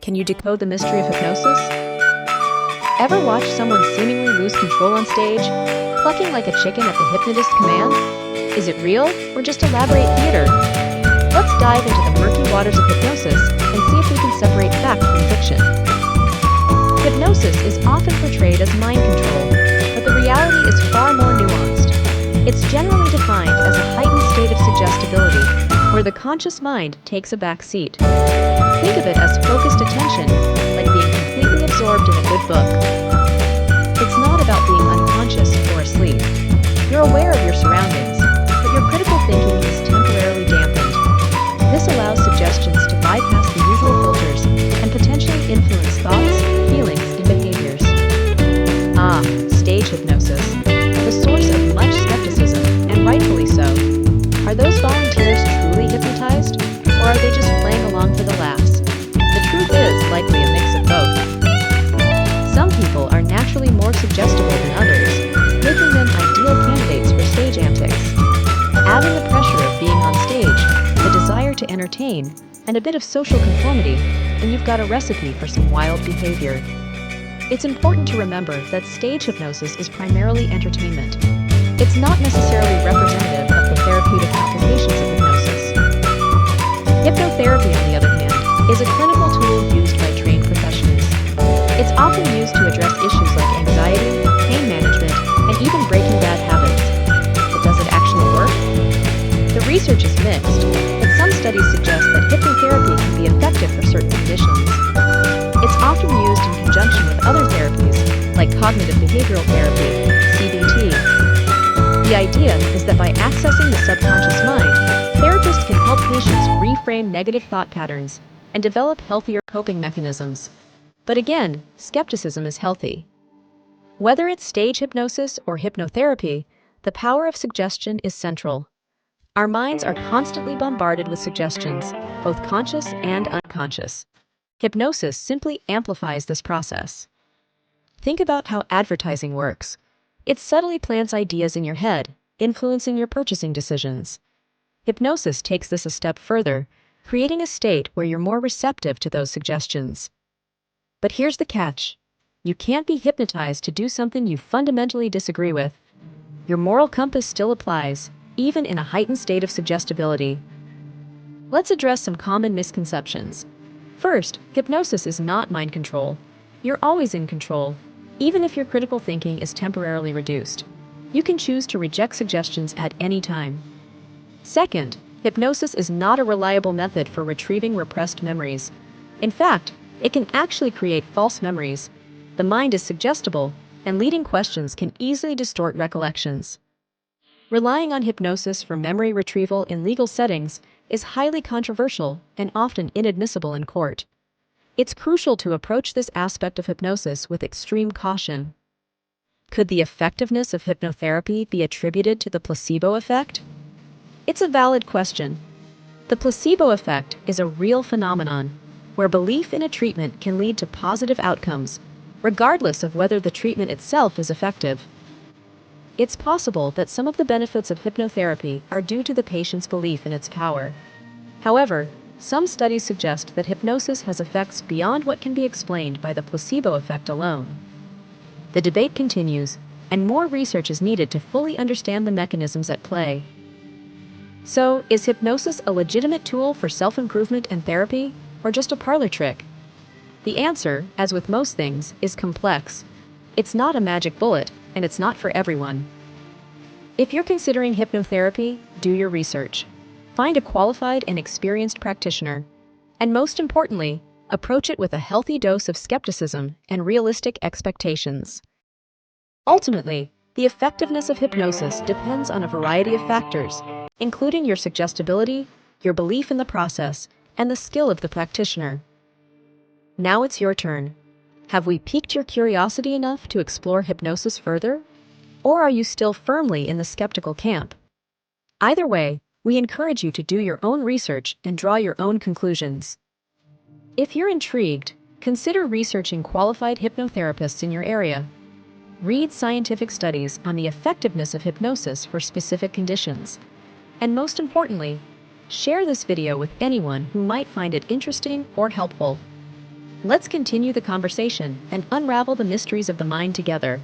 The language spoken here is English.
Can you decode the mystery of hypnosis? Ever watch someone seemingly lose control on stage, clucking like a chicken at the hypnotist's command? Is it real or just elaborate theater? Let's dive into the murky waters of hypnosis and see if we can separate fact from fiction. Hypnosis is often portrayed as mind control, but the reality is far more nuanced. It's generally defined as a heightened state of suggestibility, where the conscious mind takes a back seat. Think of it as focused attention, like being completely absorbed in a good book. It's not about being unconscious or asleep. You're aware of your surroundings, but your critical thinking is temporarily dampened. This allows suggestions to bypass the usual filters and potentially influence thoughts, feelings, and behaviors. Stage hypnosis, the source of much skepticism, and rightfully so. Are those volunteers truly hypnotized, or are they just playing along for the laughs? The truth is likely a mix of both. Some people are naturally more suggestible than others, making them ideal candidates for stage antics. Add in the pressure of being on stage, the desire to entertain, and a bit of social conformity, and you've got a recipe for some wild behavior. It's important to remember that stage hypnosis is primarily entertainment. It's not necessarily representative of the therapeutic applications of hypnosis. Hypnotherapy, on the other hand, is a clinical tool used by trained professionals. It's often used to address issues like anxiety, pain management, and even breaking bad habits. But does it actually work? The research is mixed, but some studies suggest that hypnotherapy can be effective for certain conditions. It's often used in conjunction with other therapies, like cognitive behavioral therapy, CBT. The idea is that by accessing the subconscious mind, therapists can help patients reframe negative thought patterns and develop healthier coping mechanisms. But again, skepticism is healthy. Whether it's stage hypnosis or hypnotherapy, the power of suggestion is central. Our minds are constantly bombarded with suggestions, both conscious and unconscious. Hypnosis simply amplifies this process. Think about how advertising works. It subtly plants ideas in your head, influencing your purchasing decisions. Hypnosis takes this a step further, creating a state where you're more receptive to those suggestions. But here's the catch. You can't be hypnotized to do something you fundamentally disagree with. Your moral compass still applies, even in a heightened state of suggestibility. Let's address some common misconceptions. First, hypnosis is not mind control. You're always in control, even if your critical thinking is temporarily reduced. You can choose to reject suggestions at any time. Second, hypnosis is not a reliable method for retrieving repressed memories. In fact, it can actually create false memories. The mind is suggestible, and leading questions can easily distort recollections. Relying on hypnosis for memory retrieval in legal settings is highly controversial and often inadmissible in court. It's crucial to approach this aspect of hypnosis with extreme caution. Could the effectiveness of hypnotherapy be attributed to the placebo effect? It's a valid question. The placebo effect is a real phenomenon, where belief in a treatment can lead to positive outcomes, regardless of whether the treatment itself is effective. It's possible that some of the benefits of hypnotherapy are due to the patient's belief in its power. However, some studies suggest that hypnosis has effects beyond what can be explained by the placebo effect alone. The debate continues, and more research is needed to fully understand the mechanisms at play. So, is hypnosis a legitimate tool for self-improvement and therapy, or just a parlor trick? The answer, as with most things, is complex. It's not a magic bullet, and it's not for everyone. If you're considering hypnotherapy, do your research. Find a qualified and experienced practitioner. And most importantly, approach it with a healthy dose of skepticism and realistic expectations. Ultimately, the effectiveness of hypnosis depends on a variety of factors, including your suggestibility, your belief in the process, and the skill of the practitioner. Now it's your turn. Have we piqued your curiosity enough to explore hypnosis further? Or are you still firmly in the skeptical camp? Either way, we encourage you to do your own research and draw your own conclusions. If you're intrigued, consider researching qualified hypnotherapists in your area. Read scientific studies on the effectiveness of hypnosis for specific conditions. And most importantly, share this video with anyone who might find it interesting or helpful. Let's continue the conversation and unravel the mysteries of the mind together.